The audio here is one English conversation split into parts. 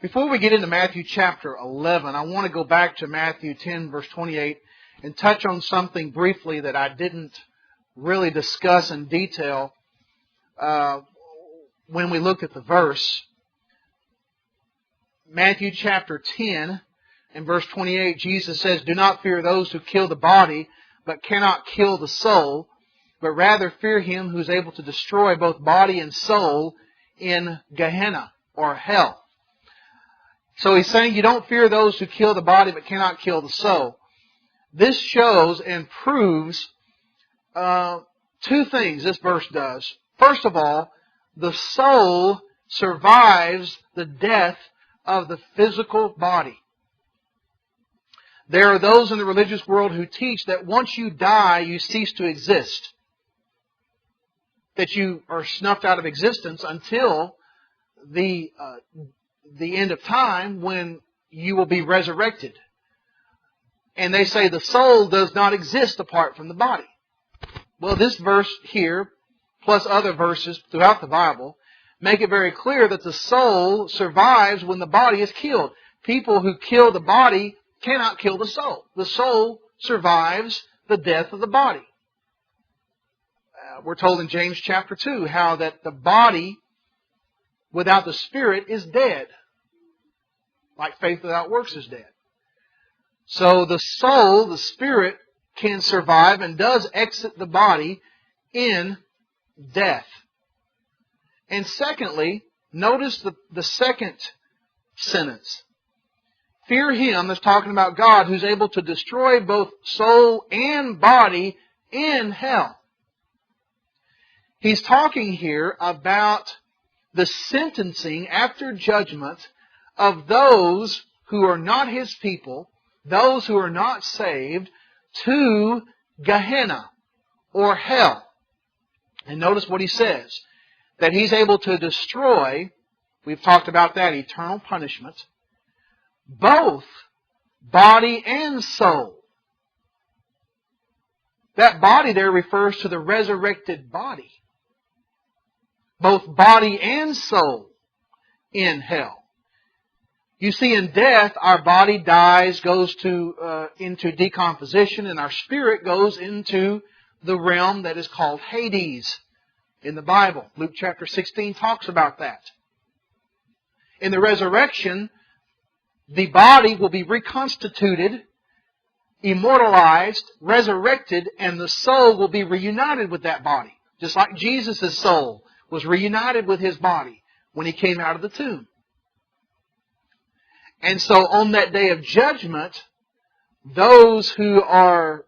Before we get into Matthew chapter 11, I want to go back to Matthew 10, verse 28, and touch on something briefly that I didn't really discuss in detail when we looked at the verse. Matthew chapter 10 and verse 28, Jesus says, "Do not fear those who kill the body, but cannot kill the soul, but rather fear Him who is able to destroy both body and soul in Gehenna," or hell. So He's saying you don't fear those who kill the body but cannot kill the soul. This shows and proves two things this verse does. First of all, the soul survives the death of the physical body. There are those in the religious world who teach that once you die, you cease to exist. That you are snuffed out of existence until the end of time when you will be resurrected. And they say the soul does not exist apart from the body. Well, this verse here, plus other verses throughout the Bible, make it very clear that the soul survives when the body is killed. People who kill the body cannot kill the soul. The soul survives the death of the body. We're told in James chapter 2 how that the body without the spirit is dead. Like faith without works is dead. So the soul, the spirit, can survive and does exit the body in death. And secondly, notice the second sentence. Fear Him, that's talking about God, who's able to destroy both soul and body in hell. He's talking here about the sentencing after judgment of those who are not His people, those who are not saved, to Gehenna, or hell. And notice what He says, that He's able to destroy, we've talked about that, eternal punishment, both body and soul. That body there refers to the resurrected body. Both body and soul in hell. You see, in death, our body dies, goes into decomposition, and our spirit goes into the realm that is called Hades in the Bible. Luke chapter 16 talks about that. In the resurrection, the body will be reconstituted, immortalized, resurrected, and the soul will be reunited with that body. Just like Jesus' soul was reunited with His body when He came out of the tomb. And so on that day of judgment, those who are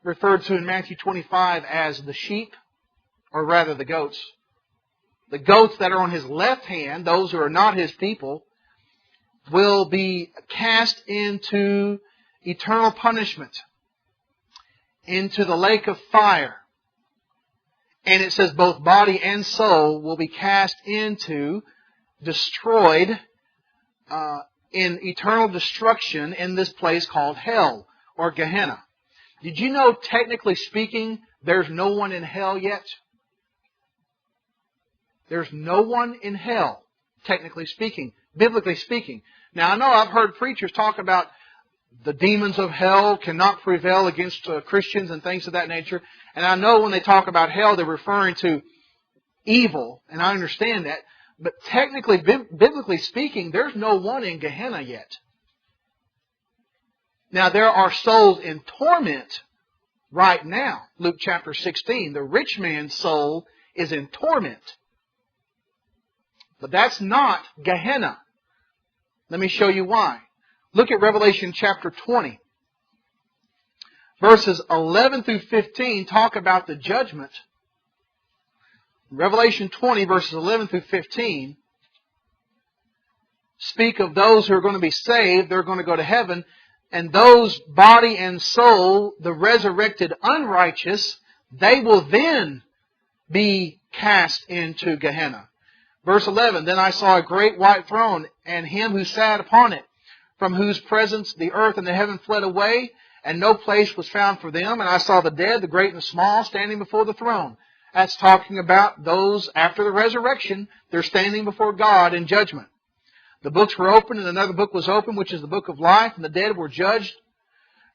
referred to in Matthew 25 as the sheep, or rather the goats that are on His left hand, those who are not His people, will be cast into eternal punishment, into the lake of fire. And it says both body and soul will be cast into, destroyed, in eternal destruction in this place called hell, or Gehenna. Did you know, technically speaking, there's no one in hell yet? There's no one in hell, technically speaking, biblically speaking. Now, I know I've heard preachers talk about the demons of hell cannot prevail against Christians and things of that nature. And I know when they talk about hell, they're referring to evil, and I understand that. But technically, biblically speaking, there's no one in Gehenna yet. Now, there are souls in torment right now. Luke chapter 16, the rich man's soul is in torment. But that's not Gehenna. Let me show you why. Look at Revelation chapter 20. Verses 11 through 15 talk about the judgment. Revelation 20, verses 11 through 15, speak of those who are going to be saved. They're going to go to heaven. And those, body and soul, the resurrected unrighteous, they will then be cast into Gehenna. Verse 11, "Then I saw a great white throne, and Him who sat upon it, from whose presence the earth and the heaven fled away, and no place was found for them. And I saw the dead, the great and the small, standing before the throne." That's talking about those after the resurrection. They're standing before God in judgment. The books were opened, and another book was opened, which is the book of life, and the dead were judged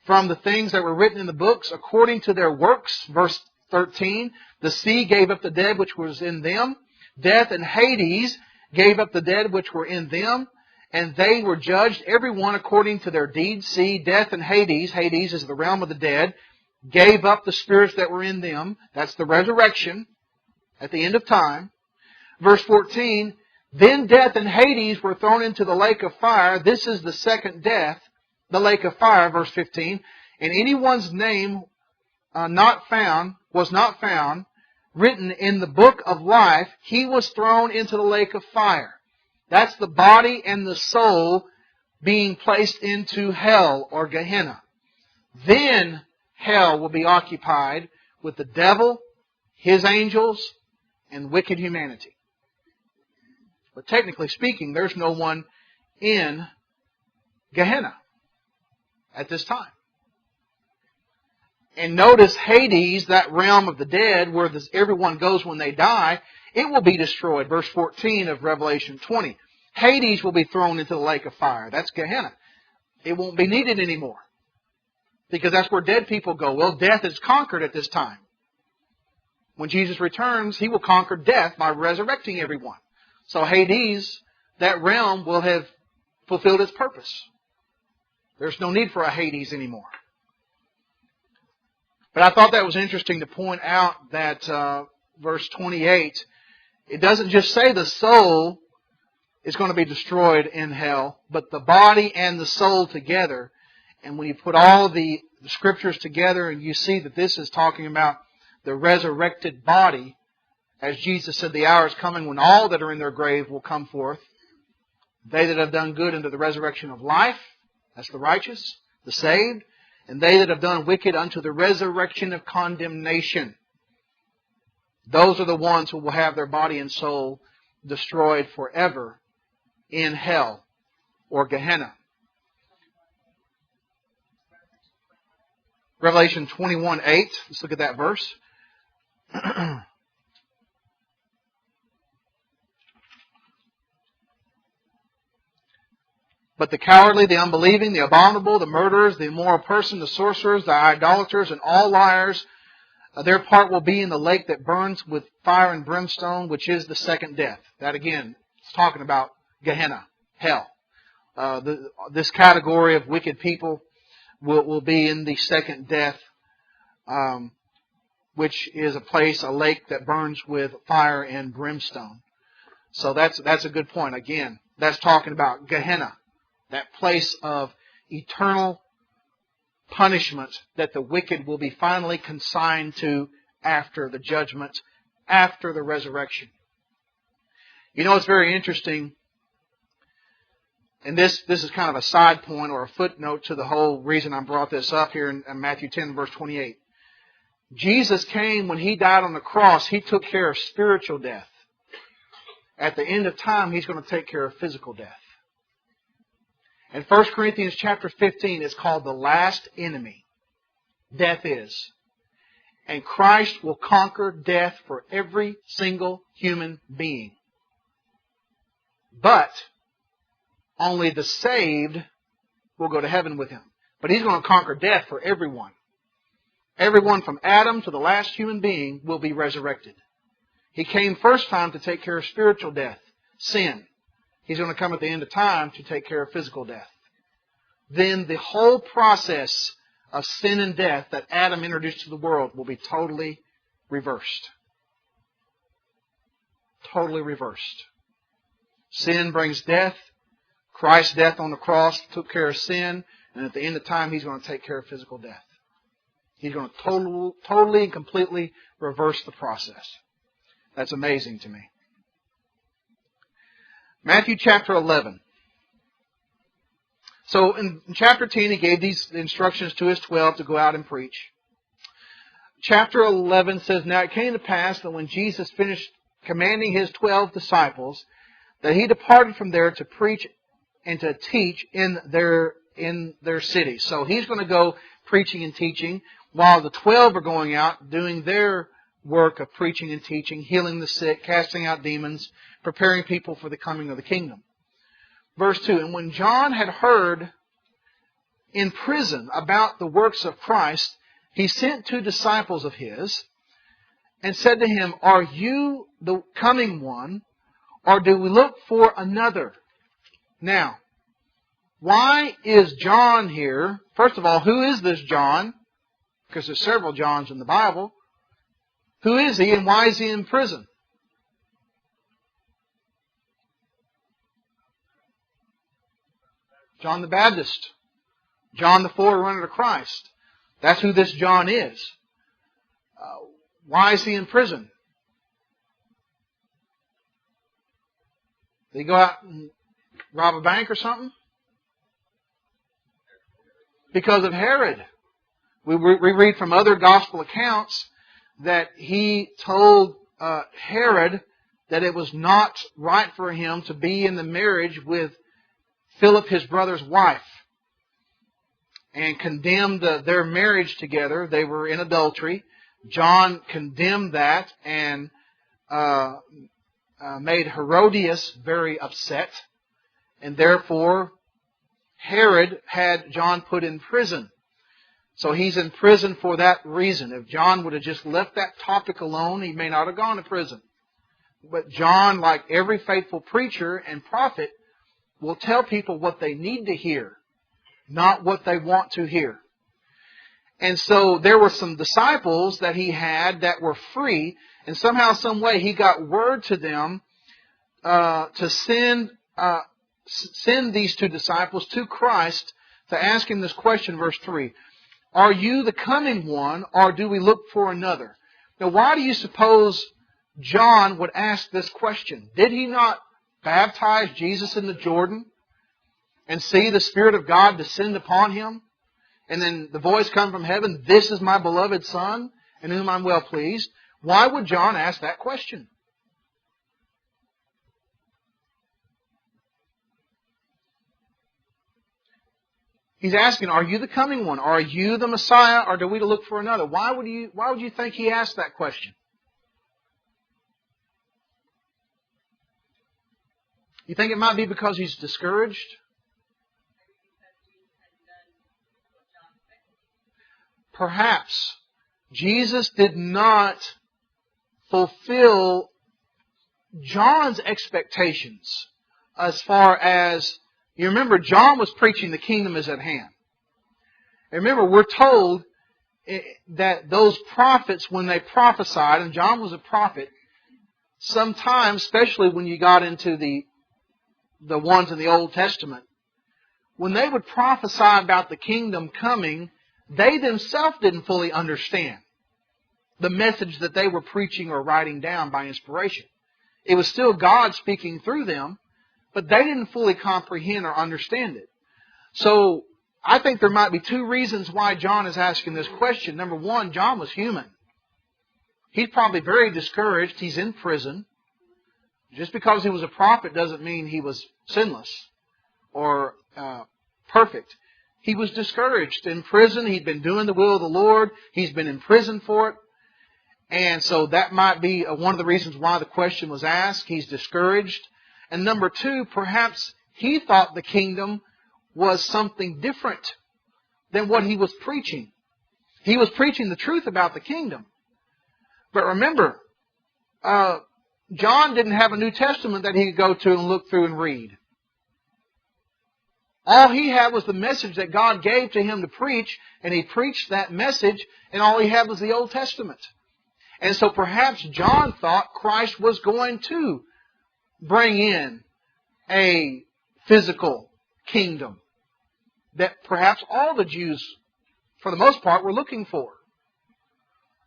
from the things that were written in the books according to their works. Verse 13, the sea gave up the dead which was in them. Death and Hades gave up the dead which were in them, and they were judged, every one according to their deeds. See, death and Hades, Hades is the realm of the dead, gave up the spirits that were in them. That's the resurrection at the end of time. Verse 14, then death and Hades were thrown into the lake of fire. This is the second death, the lake of fire. Verse 15, and anyone's name was not found written in the book of life, he was thrown into the lake of fire. That's the body and the soul being placed into hell or Gehenna. Then hell will be occupied with the devil, his angels, and wicked humanity. But technically speaking, there's no one in Gehenna at this time. And notice Hades, that realm of the dead, where everyone goes when they die, it will be destroyed. Verse 14 of Revelation 20. Hades will be thrown into the lake of fire. That's Gehenna. It won't be needed anymore, because that's where dead people go. Well, death is conquered at this time. When Jesus returns, He will conquer death by resurrecting everyone. So Hades, that realm, will have fulfilled its purpose. There's no need for a Hades anymore. But I thought that was interesting to point out that verse 28, it doesn't just say the soul is going to be destroyed in hell, but the body and the soul together. And when you put all the scriptures together and you see that this is talking about the resurrected body, as Jesus said, the hour is coming when all that are in their grave will come forth. They that have done good unto the resurrection of life, that's the righteous, the saved, and they that have done wicked unto the resurrection of condemnation. Those are the ones who will have their body and soul destroyed forever in hell or Gehenna. Revelation 21:8. Let's look at that verse. But the cowardly, the unbelieving, the abominable, the murderers, the immoral person, the sorcerers, the idolaters, and all liars, their part will be in the lake that burns with fire and brimstone, which is the second death. That again, it's talking about Gehenna, hell. This category of wicked people will be in the second death, which is a place, a lake that burns with fire and brimstone. So that's a good point. Again, that's talking about Gehenna, that place of eternal punishment that the wicked will be finally consigned to after the judgment, after the resurrection. You know, it's very interesting, and this is kind of a side point or a footnote to the whole reason I brought this up here in Matthew 10, verse 28. Jesus came, when He died on the cross, He took care of spiritual death. At the end of time, He's going to take care of physical death. In 1 Corinthians chapter 15, it's called the last enemy. Death is. And Christ will conquer death for every single human being. But only the saved will go to heaven with Him. But He's going to conquer death for everyone. Everyone from Adam to the last human being will be resurrected. He came first time to take care of spiritual death, sin. He's going to come at the end of time to take care of physical death. Then the whole process of sin and death that Adam introduced to the world will be totally reversed. Totally reversed. Sin brings death. Christ's death on the cross took care of sin. And at the end of time, He's going to take care of physical death. He's going to totally and completely reverse the process. That's amazing to me. Matthew chapter 11. So in chapter 10, He gave these instructions to His 12 to go out and preach. Chapter 11 says, Now it came to pass that when Jesus finished commanding His 12 disciples, that He departed from there to preach and to teach in their city. So He's going to go preaching and teaching, while the 12 are going out doing their work of preaching and teaching, healing the sick, casting out demons, preparing people for the coming of the kingdom. verse 2, and when John had heard in prison about the works of Christ, he sent 2 disciples of his and said to him, Are you the coming one, or do we look for another? Now, why is John here? First of all, who is this John? Because there's several Johns in the Bible. Who is he and why is he in prison? John the Baptist. John the forerunner to Christ. That's who this John is. Why is he in prison? Did he go out and rob a bank or something? Because of Herod. We read from other gospel accounts that he told Herod that it was not right for him to be in the marriage with Philip, his brother's wife, and condemned their marriage together. They were in adultery. John condemned that and made Herodias very upset. And therefore, Herod had John put in prison. So he's in prison for that reason. If John would have just left that topic alone, he may not have gone to prison. But John, like every faithful preacher and prophet, will tell people what they need to hear, not what they want to hear. And so there were some disciples that he had that were free, and somehow, some way, he got word to them to send these 2 disciples to Christ to ask him this question, verse 3. Are you the coming one, or do we look for another? Now, why do you suppose John would ask this question? Did he not baptize Jesus in the Jordan and see the Spirit of God descend upon him? And then the voice come from heaven, This is my beloved Son, in whom I'm well pleased. Why would John ask that question? He's asking, are you the coming one? Are you the Messiah, or do we look for another? Why would you think he asked that question? You think it might be because he's discouraged? Perhaps Jesus did not fulfill John's expectations as far as, you remember, John was preaching the kingdom is at hand. And remember, we're told that those prophets, when they prophesied, and John was a prophet, sometimes, especially when you got into the ones in the Old Testament, when they would prophesy about the kingdom coming, they themselves didn't fully understand the message that they were preaching or writing down by inspiration. It was still God speaking through them, but they didn't fully comprehend or understand it. So I think there might be 2 reasons why John is asking this question. Number 1, John was human. He's probably very discouraged. He's in prison. Just because he was a prophet doesn't mean he was sinless or perfect. He was discouraged in prison. He'd been doing the will of the Lord. He's been in prison for it. And so that might be one of the reasons why the question was asked. He's discouraged. And number 2, perhaps he thought the kingdom was something different than what he was preaching. He was preaching the truth about the kingdom. But remember, John didn't have a New Testament that he could go to and look through and read. All he had was the message that God gave to him to preach, and he preached that message, and all he had was the Old Testament. And so perhaps John thought Christ was going to bring in a physical kingdom that perhaps all the Jews, for the most part, were looking for.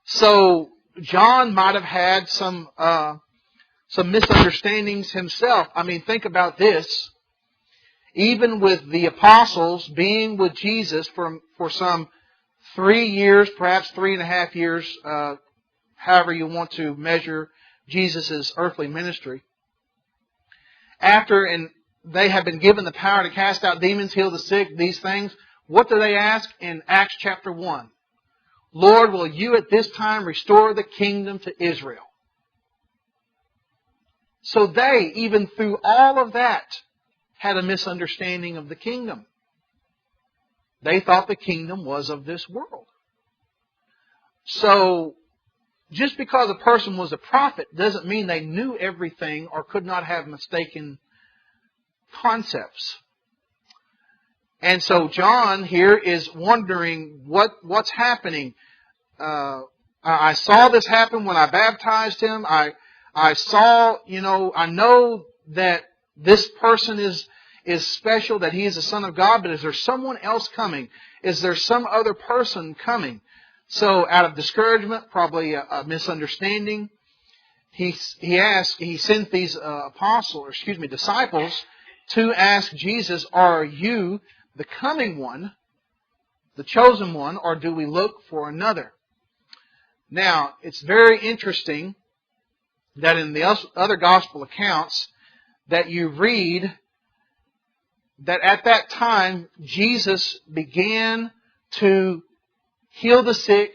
So John might have had some misunderstandings himself. I mean, think about this. Even with the apostles being with Jesus for some 3 years, perhaps 3.5 years, however you want to measure Jesus' earthly ministry. After and they have been given the power to cast out demons, heal the sick, these things, what do they ask in Acts chapter 1? Lord, will you at this time restore the kingdom to Israel? So they, even through all of that, had a misunderstanding of the kingdom. They thought the kingdom was of this world. So, just because a person was a prophet doesn't mean they knew everything or could not have mistaken concepts. And so John here is wondering what's happening. I saw this happen when I baptized him. I saw, I know that this person is special, that he is the Son of God, but is there someone else coming? Is there some other person coming? So out of discouragement, probably a misunderstanding, he sent these disciples to ask Jesus, are you the coming one, the chosen one, or do we look for another? Now, it's very interesting that in the other gospel accounts that you read that at that time Jesus began to heal the sick,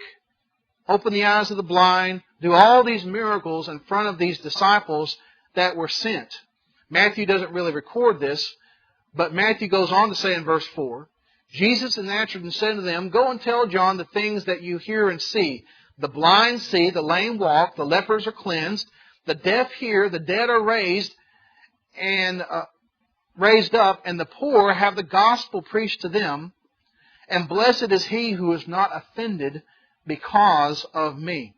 open the eyes of the blind, do all these miracles in front of these disciples that were sent. Matthew doesn't really record this, but Matthew goes on to say in verse 4, Jesus answered and said to them, go and tell John the things that you hear and see. The blind see, the lame walk, the lepers are cleansed, the deaf hear, the dead are raised up, and the poor have the gospel preached to them. And blessed is he who is not offended because of me.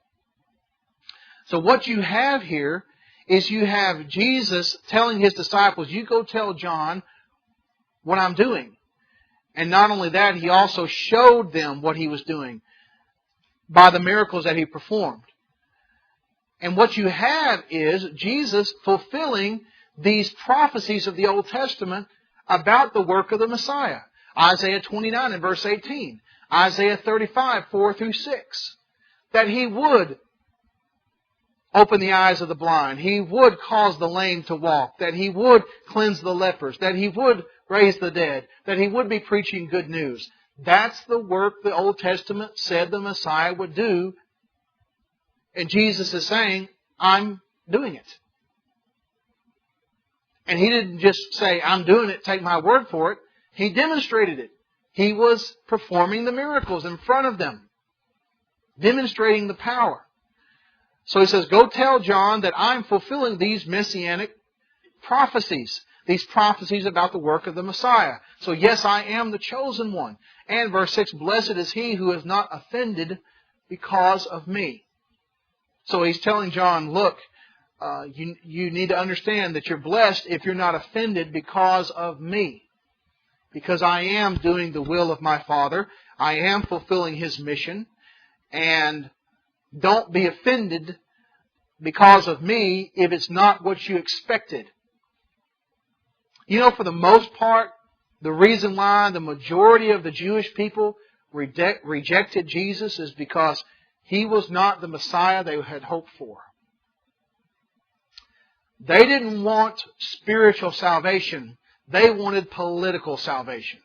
So what you have here is you have Jesus telling his disciples, you go tell John what I'm doing. And not only that, he also showed them what he was doing by the miracles that he performed. And what you have is Jesus fulfilling these prophecies of the Old Testament about the work of the Messiah. Isaiah 29 and verse 18. Isaiah 35, 4 through 6. That he would open the eyes of the blind. He would cause the lame to walk. That he would cleanse the lepers. That he would raise the dead. That he would be preaching good news. That's the work the Old Testament said the Messiah would do. And Jesus is saying, I'm doing it. And he didn't just say, I'm doing it, take my word for it. He demonstrated it. He was performing the miracles in front of them, demonstrating the power. So he says, go tell John that I'm fulfilling these messianic prophecies, these prophecies about the work of the Messiah. So yes, I am the chosen one. And verse 6, blessed is he who is not offended because of me. So he's telling John, look, you need to understand that you're blessed if you're not offended because of me. Because I am doing the will of my Father. I am fulfilling his mission. And don't be offended because of me if it's not what you expected. For the most part, the reason why the majority of the Jewish people rejected Jesus is because he was not the Messiah they had hoped for. They didn't want spiritual salvation. They wanted political salvation.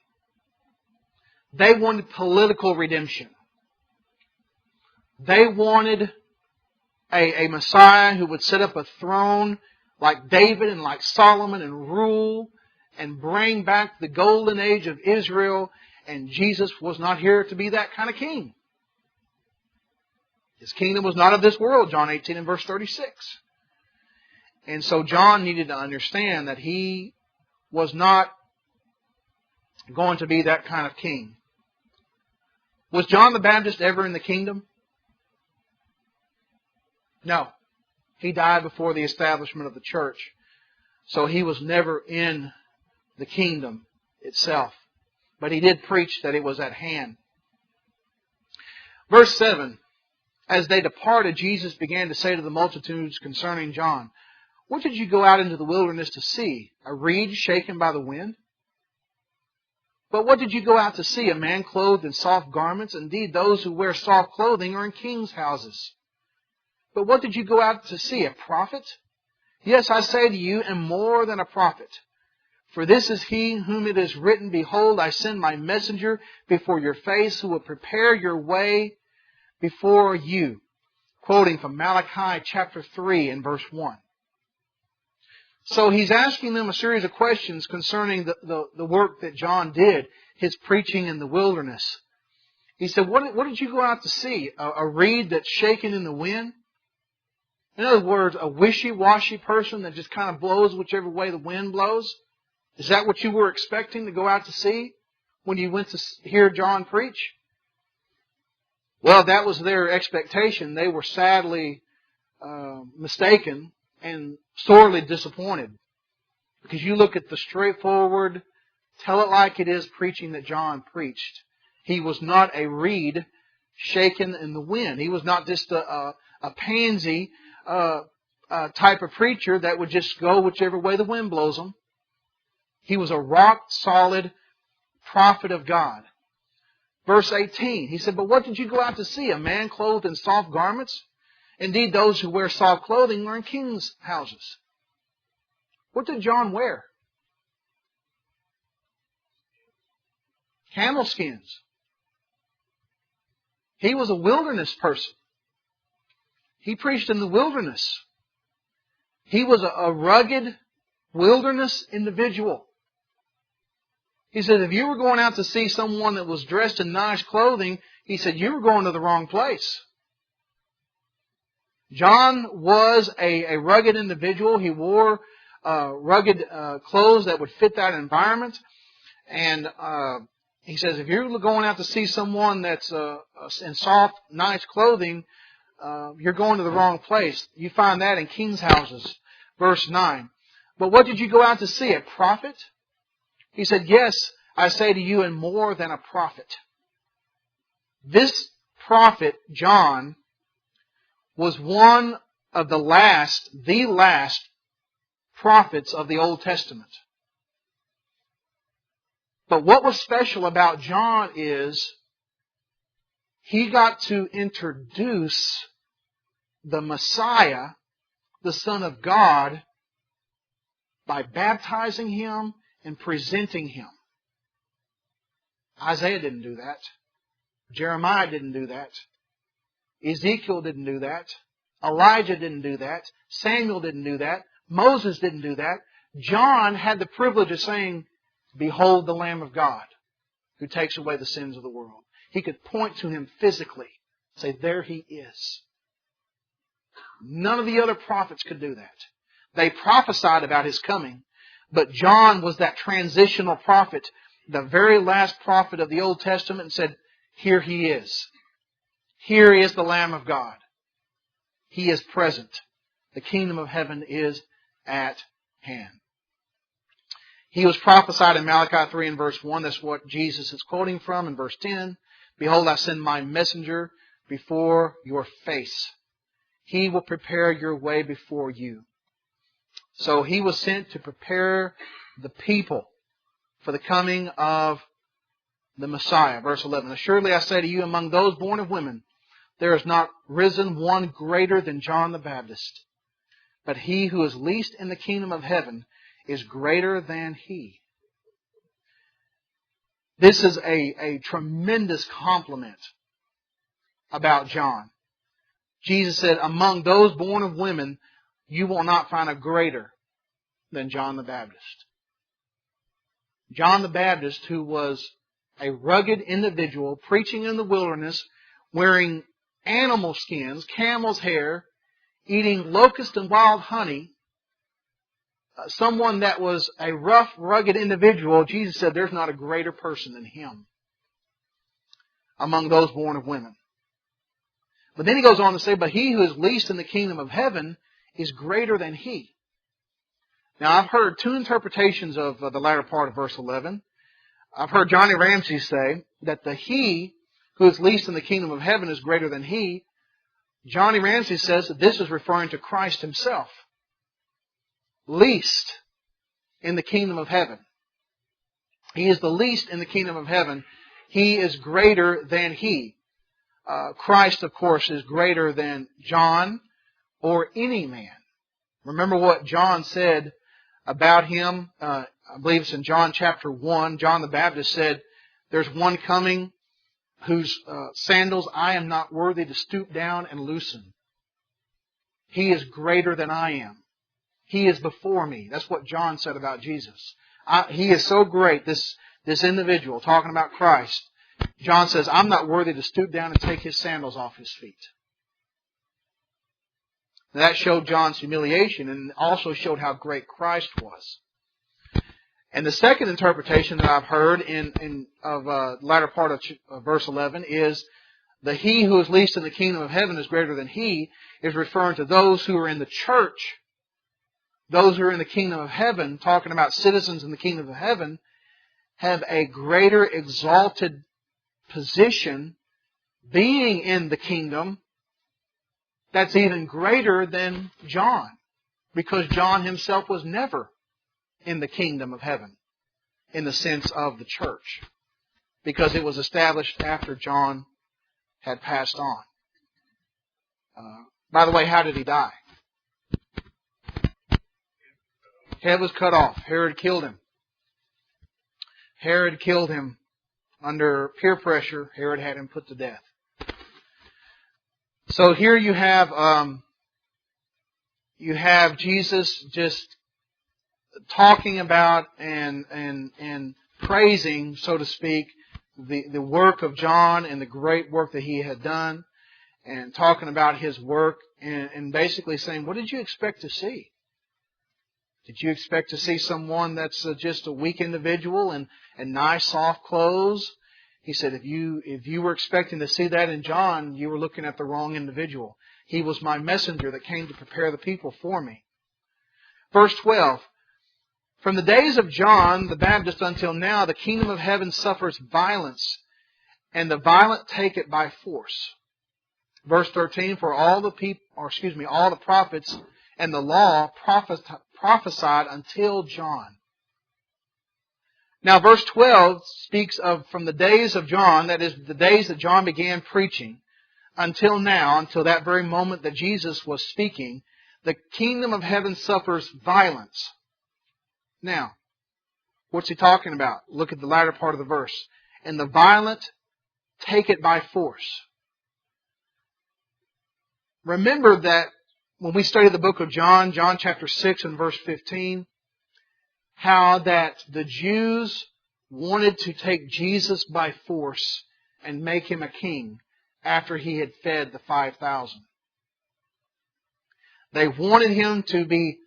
They wanted political redemption. They wanted a Messiah who would set up a throne like David and like Solomon and rule and bring back the golden age of Israel. And Jesus was not here to be that kind of king. His kingdom was not of this world, John 18 and verse 36. And so John needed to understand that he was not going to be that kind of king. Was John the Baptist ever in the kingdom? No. He died before the establishment of the church. So he was never in the kingdom itself. But he did preach that it was at hand. Verse 7. As they departed, Jesus began to say to the multitudes concerning John, what did you go out into the wilderness to see? A reed shaken by the wind? But what did you go out to see? A man clothed in soft garments? Indeed, those who wear soft clothing are in kings' houses. But what did you go out to see? A prophet? Yes, I say to you, and more than a prophet. For this is he whom it is written, behold, I send my messenger before your face, who will prepare your way before you. Quoting from Malachi chapter 3 and verse 1. So he's asking them a series of questions concerning the work that John did, his preaching in the wilderness. He said, what did you go out to see? A reed that's shaken in the wind? In other words, a wishy-washy person that just kind of blows whichever way the wind blows? Is that what you were expecting to go out to see when you went to hear John preach? Well, that was their expectation. They were sadly mistaken and sorely disappointed. Because you look at the straightforward, tell it like it is preaching that John preached. He was not a reed shaken in the wind. He was not just a pansy type of preacher that would just go whichever way the wind blows him. He was a rock-solid prophet of God. Verse 18, he said, but what did you go out to see? A man clothed in soft garments? Indeed, those who wear soft clothing are in kings' houses. What did John wear? Camel skins. He was a wilderness person. He preached in the wilderness. He was a rugged wilderness individual. He said, if you were going out to see someone that was dressed in nice clothing, he said, you were going to the wrong place. John was a rugged individual. He wore rugged clothes that would fit that environment. And he says, if you're going out to see someone that's in soft, nice clothing, you're going to the wrong place. You find that in kings' houses. Verse 9. But what did you go out to see? A prophet? He said, yes, I say to you, and more than a prophet. This prophet, John, was one of the last prophets of the Old Testament. But what was special about John is he got to introduce the Messiah, the Son of God, by baptizing Him and presenting Him. Isaiah didn't do that. Jeremiah didn't do that. Ezekiel didn't do that. Elijah didn't do that. Samuel didn't do that. Moses didn't do that. John had the privilege of saying, behold the Lamb of God who takes away the sins of the world. He could point to Him physically, say, there He is. None of the other prophets could do that. They prophesied about His coming, but John was that transitional prophet, the very last prophet of the Old Testament, and said, here He is. Here is the Lamb of God. He is present. The kingdom of heaven is at hand. He was prophesied in Malachi 3 and verse 1. That's what Jesus is quoting from in verse 10. Behold, I send my messenger before your face. He will prepare your way before you. So He was sent to prepare the people for the coming of the Messiah. Verse 11. Assuredly I say to you, among those born of women, there is not risen one greater than John the Baptist. But he who is least in the kingdom of heaven is greater than he. This is a tremendous compliment about John. Jesus said, among those born of women, you will not find a greater than John the Baptist. John the Baptist, who was a rugged individual preaching in the wilderness, wearing animal skins, camel's hair, eating locust and wild honey, someone that was a rough, rugged individual, Jesus said there's not a greater person than him among those born of women. But then he goes on to say, but he who is least in the kingdom of heaven is greater than he. Now, I've heard two interpretations of the latter part of verse 11. I've heard Johnny Ramsey say that the he who is least in the kingdom of heaven is greater than he. Johnny Ramsey says that this is referring to Christ Himself. Least in the kingdom of heaven. He is the least in the kingdom of heaven. He is greater than he. Christ, of course, is greater than John or any man. Remember what John said about Him. I believe it's in John chapter 1. John the Baptist said, there's one coming whose sandals I am not worthy to stoop down and loosen. He is greater than I am. He is before me. That's what John said about Jesus. He is so great, this individual, talking about Christ. John says, I'm not worthy to stoop down and take His sandals off His feet. That showed John's humiliation and also showed how great Christ was. And the second interpretation that I've heard of the latter part of verse 11 is the he who is least in the kingdom of heaven is greater than he, is referring to those who are in the church, those who are in the kingdom of heaven, talking about citizens in the kingdom of heaven, have a greater exalted position being in the kingdom that's even greater than John, because John himself was never in the kingdom of heaven in the sense of the church, because it was established after John had passed on. By the way, how did he die? Head was cut off. Herod killed him. Herod killed him under peer pressure. Herod had him put to death. So here you have Jesus just talking about and praising, so to speak, the work of John and the great work that he had done, and talking about his work and basically saying, what did you expect to see? Did you expect to see someone that's just a weak individual and nice soft clothes? He said, if you were expecting to see that in John, you were looking at the wrong individual. He was my messenger that came to prepare the people for me. Verse 12, from the days of John the Baptist until now, the kingdom of heaven suffers violence, and the violent take it by force. Verse 13, for all the prophets and the law prophesied until John. Now, verse 12 speaks of from the days of John, that is, the days that John began preaching, until now, until that very moment that Jesus was speaking, the kingdom of heaven suffers violence. Now, what's he talking about? Look at the latter part of the verse. And the violent take it by force. Remember that when we study the book of John, John chapter 6 and verse 15, how that the Jews wanted to take Jesus by force and make Him a king after He had fed the 5,000. They wanted Him to be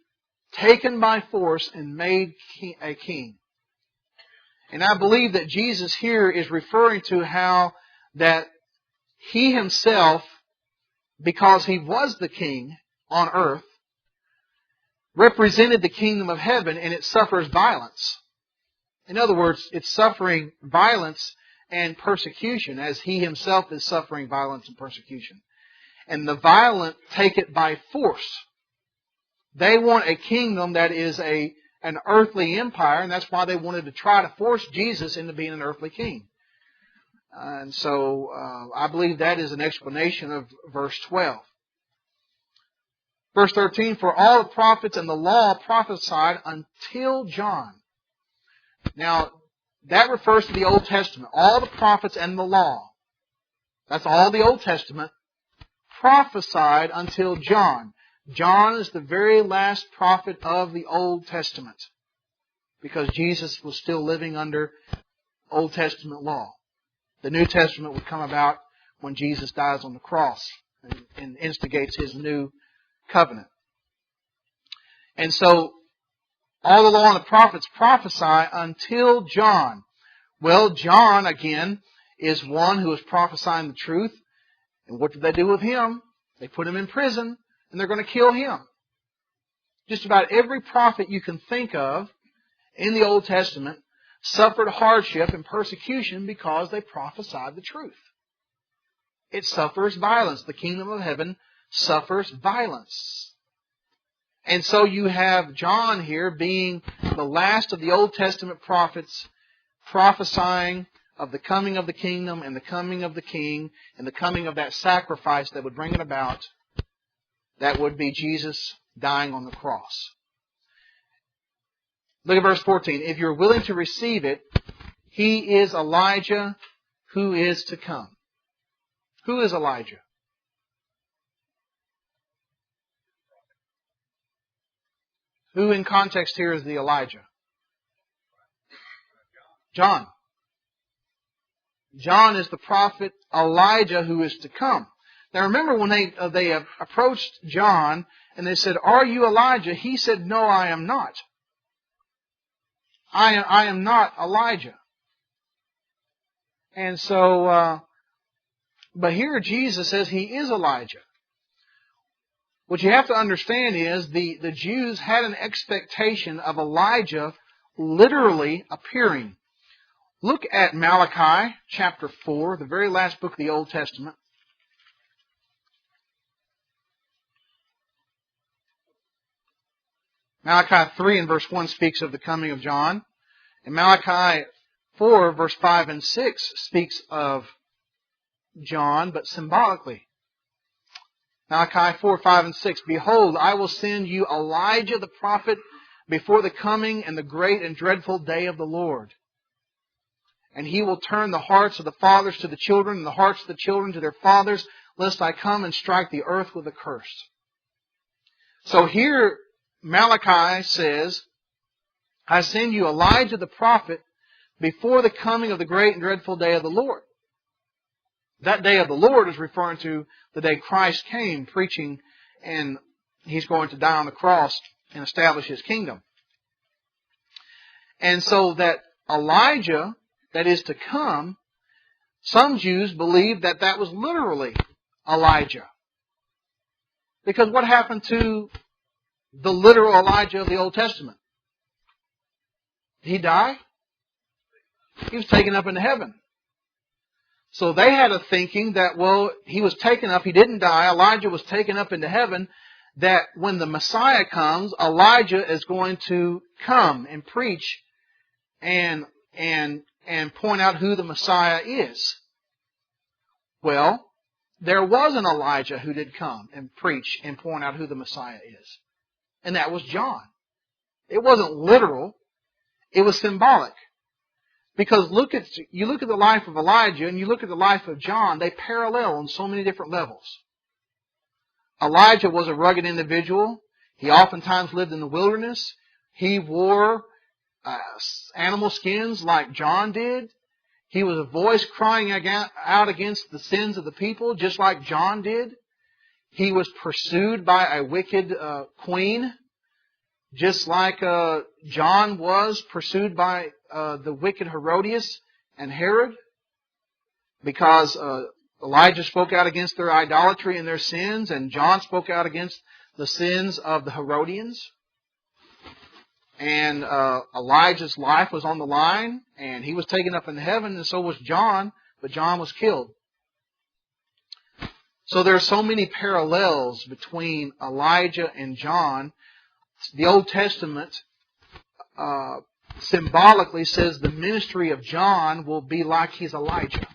taken by force and made a king. And I believe that Jesus here is referring to how that He Himself, because He was the king on earth, represented the kingdom of heaven, and it suffers violence. In other words, it's suffering violence and persecution, as He Himself is suffering violence and persecution. And the violent take it by force. They want a kingdom that is an earthly empire, and that's why they wanted to try to force Jesus into being an earthly king. And so I believe that is an explanation of verse 12. Verse 13, for all the prophets and the law prophesied until John. Now, that refers to the Old Testament. All the prophets and the law. That's all the Old Testament prophesied until John. John is the very last prophet of the Old Testament, because Jesus was still living under Old Testament law. The New Testament would come about when Jesus dies on the cross and instigates His new covenant. And so, all the law and the prophets prophesy until John. Well, John, again, is one who is prophesying the truth. And what did they do with him? They put him in prison, and they're going to kill him. Just about every prophet you can think of in the Old Testament suffered hardship and persecution because they prophesied the truth. It suffers violence. The kingdom of heaven suffers violence. And so you have John here being the last of the Old Testament prophets, prophesying of the coming of the kingdom and the coming of the king and the coming of that sacrifice that would bring it about. That would be Jesus dying on the cross. Look at verse 14. If you're willing to receive it, He is Elijah who is to come. Who is Elijah? Who in context here is the Elijah? John. John is the prophet Elijah who is to come. Now remember when they approached John and they said, "Are you Elijah?" He said, "No, I am not. I am not Elijah." And so, but here Jesus says he is Elijah. What you have to understand is the Jews had an expectation of Elijah literally appearing. Look at Malachi chapter 4, the very last book of the Old Testament. Malachi 3 and verse 1 speaks of the coming of John. And Malachi 4, verse 5 and 6 speaks of John, but symbolically. Malachi 4, 5 and 6. "Behold, I will send you Elijah the prophet before the coming and the great and dreadful day of the Lord. And he will turn the hearts of the fathers to the children, and the hearts of the children to their fathers, lest I come and strike the earth with a curse." So here Malachi says, "I send you Elijah the prophet before the coming of the great and dreadful day of the Lord." That day of the Lord is referring to the day Christ came preaching, and He's going to die on the cross and establish His kingdom. And so that Elijah that is to come, some Jews believe that that was literally Elijah. Because what happened to the literal Elijah of the Old Testament? Did he die? He was taken up into heaven. So they had a thinking that, well, he was taken up, he didn't die, Elijah was taken up into heaven, that when the Messiah comes, Elijah is going to come and preach and point out who the Messiah is. Well, there was an Elijah who did come and preach and point out who the Messiah is. And that was John. It wasn't literal. It was symbolic. Because you look at the life of Elijah and you look at the life of John, they parallel on so many different levels. Elijah was a rugged individual. He oftentimes lived in the wilderness. He wore animal skins like John did. He was a voice crying out against the sins of the people, just like John did. He was pursued by a wicked queen, just like John was pursued by the wicked Herodias and Herod, because Elijah spoke out against their idolatry and their sins, and John spoke out against the sins of the Herodians. And Elijah's life was on the line, and he was taken up into heaven, and so was John, but John was killed. So there are so many parallels between Elijah and John. The Old Testament symbolically says the ministry of John will be like he's Elijah.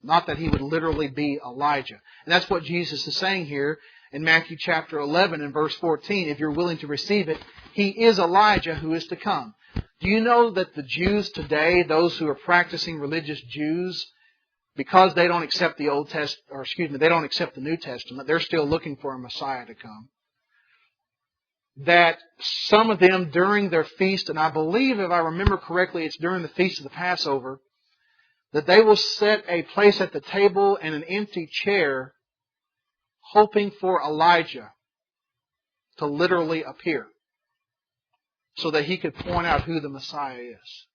Not that he would literally be Elijah. And that's what Jesus is saying here in Matthew chapter 11 and verse 14. If you're willing to receive it, he is Elijah who is to come. Do you know that the Jews today, those who are practicing religious Jews, because they don't accept the Old Testament, they don't accept the New Testament, they're still looking for a Messiah to come. That some of them during their feast, and I believe if I remember correctly, it's during the feast of the Passover, that they will set a place at the table and an empty chair, hoping for Elijah to literally appear, so that he could point out who the Messiah is.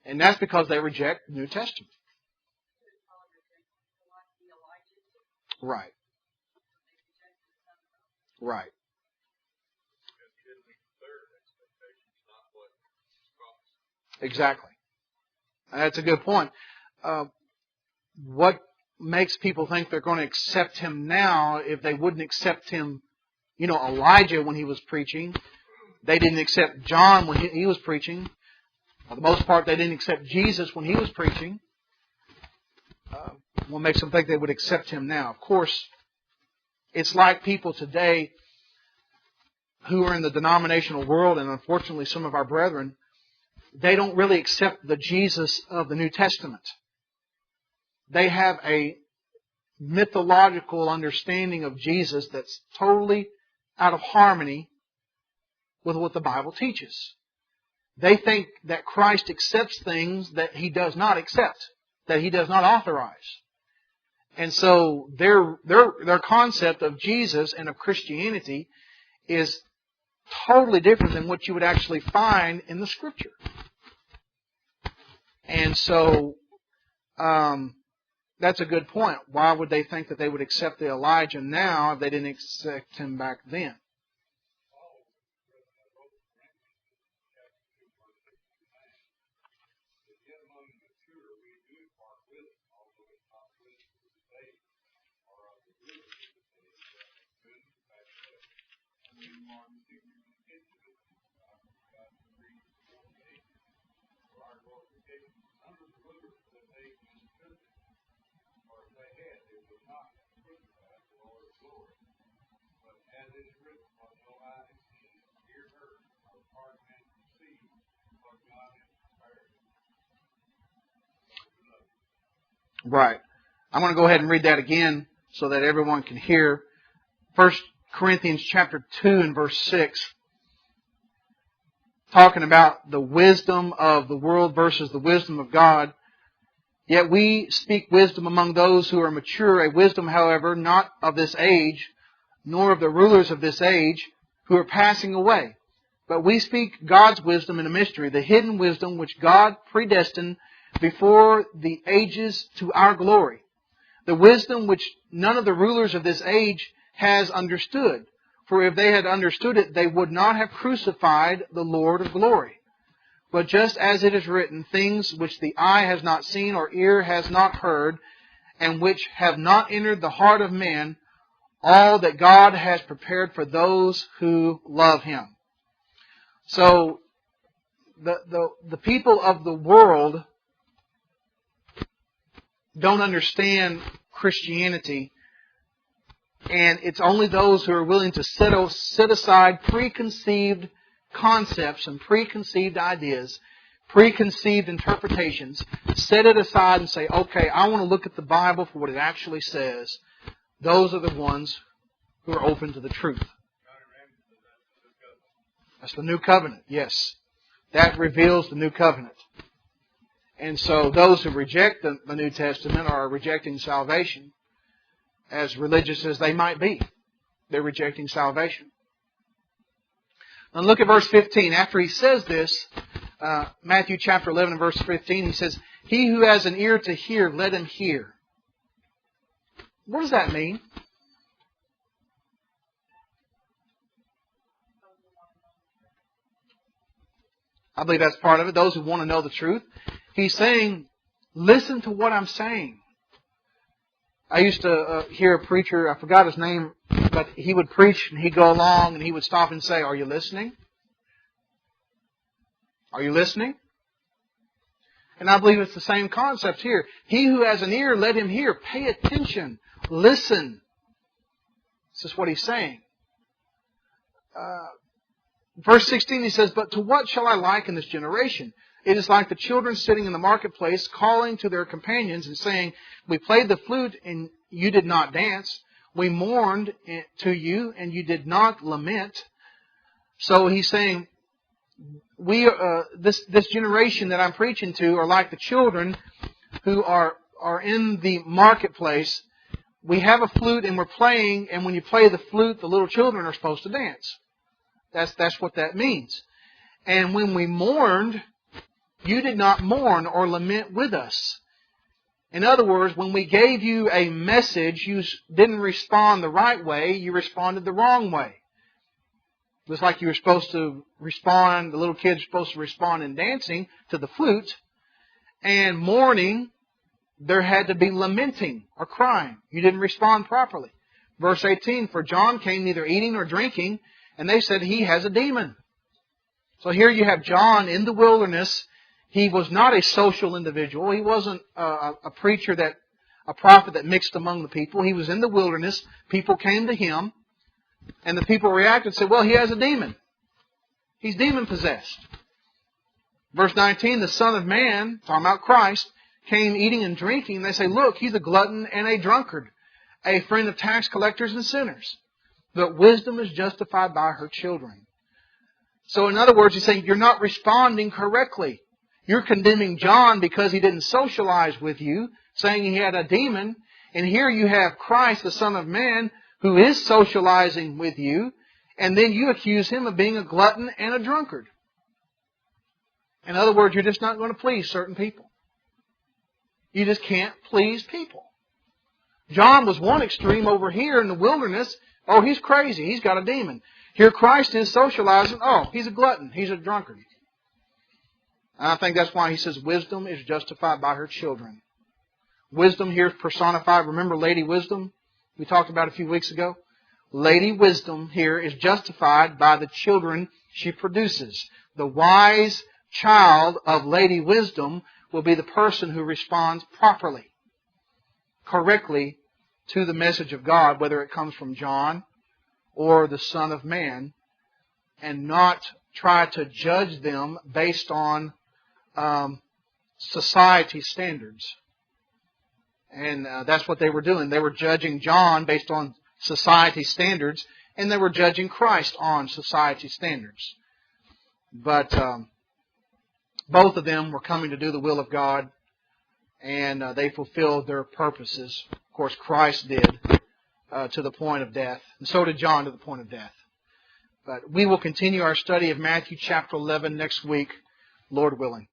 And that's because they reject the New Testament. Right. Right. Exactly. That's a good point. What makes people think they're going to accept him now if they wouldn't accept him, Elijah when he was preaching? They didn't accept John when he was preaching. For the most part, they didn't accept Jesus when he was preaching. What makes them think they would accept him now? Of course, it's like people today who are in the denominational world, and unfortunately some of our brethren, they don't really accept the Jesus of the New Testament. They have a mythological understanding of Jesus that's totally out of harmony with what the Bible teaches. They think that Christ accepts things that He does not accept, that He does not authorize. And so their concept of Jesus and of Christianity is totally different than what you would actually find in the Scripture. And so that's a good point. Why would they think that they would accept the Elijah now if they didn't accept him back then? Right. I'm going to go ahead and read that again so that everyone can hear. 1 Corinthians chapter 2 and verse 6. Talking about the wisdom of the world versus the wisdom of God. Yet we speak wisdom among those who are mature, a wisdom, however, not of this age, nor of the rulers of this age, who are passing away. But we speak God's wisdom in a mystery, the hidden wisdom which God predestined before the ages to our glory. The wisdom which none of the rulers of this age has understood. For if they had understood it, they would not have crucified the Lord of glory. But just as it is written, things which the eye has not seen or ear has not heard, and which have not entered the heart of man, all that God has prepared for those who love Him. So, the people of the world don't understand Christianity, and it's only those who are willing to set aside preconceived concepts and preconceived ideas, preconceived interpretations, set it aside and say, okay, I want to look at the Bible for what it actually says. Those are the ones who are open to the truth. That's the new covenant, yes. That reveals the new covenant. And so those who reject the New Testament are rejecting salvation. As religious as they might be, they're rejecting salvation. Now look at verse 15. After he says this, Matthew chapter 11 and verse 15, he says, "He who has an ear to hear, let him hear." What does that mean? I believe that's part of it. Those who want to know the truth. He's saying, listen to what I'm saying. I used to hear a preacher, I forgot his name, but he would preach and he'd go along and he would stop and say, "Are you listening? Are you listening?" And I believe it's the same concept here. He who has an ear, let him hear. Pay attention. Listen. This is what he's saying. Verse 16, he says, "But to what shall I liken this generation? It is like the children sitting in the marketplace, calling to their companions and saying, we played the flute and you did not dance. We mourned to you and you did not lament." So he's saying, this generation that I'm preaching to are like the children who are in the marketplace. We have a flute and we're playing, and when you play the flute, the little children are supposed to dance. That's what that means. And when we mourned, you did not mourn or lament with us. In other words, when we gave you a message, you didn't respond the right way, you responded the wrong way. It was like you were supposed to respond, the little kids were supposed to respond in dancing to the flute, and mourning, there had to be lamenting or crying. You didn't respond properly. Verse 18, "For John came neither eating nor drinking, and they said he has a demon." So here you have John in the wilderness. He was not a social individual. He wasn't a preacher, a prophet that mixed among the people. He was in the wilderness. People came to him, and the people reacted and said, "Well, he has a demon. He's demon-possessed." Verse 19, "The Son of Man," talking about Christ, "came eating and drinking." And they say, "Look, he's a glutton and a drunkard, a friend of tax collectors and sinners." but wisdom is justified by her children. So in other words, he's saying you're not responding correctly. You're condemning John because he didn't socialize with you, saying he had a demon. And here you have Christ, the Son of Man, who is socializing with you, and then you accuse him of being a glutton and a drunkard. In other words, you're just not going to please certain people. You just can't please people. John was one extreme over here in the wilderness. Oh, he's crazy. He's got a demon. Here Christ is socializing. Oh, he's a glutton. He's a drunkard. And I think that's why he says wisdom is justified by her children. Wisdom here is personified. Remember Lady Wisdom? We talked about a few weeks ago. Lady Wisdom here is justified by the children she produces. The wise child of Lady Wisdom will be the person who responds properly, correctly to the message of God, whether it comes from John or the Son of Man, and not try to judge them based on society standards. And that's what they were doing. They were judging John based on society standards, and they were judging Christ on society standards. But both of them were coming to do the will of God, and they fulfilled their purposes. Of course, Christ did to the point of death, and so did John to the point of death. But we will continue our study of Matthew chapter 11 next week, Lord willing.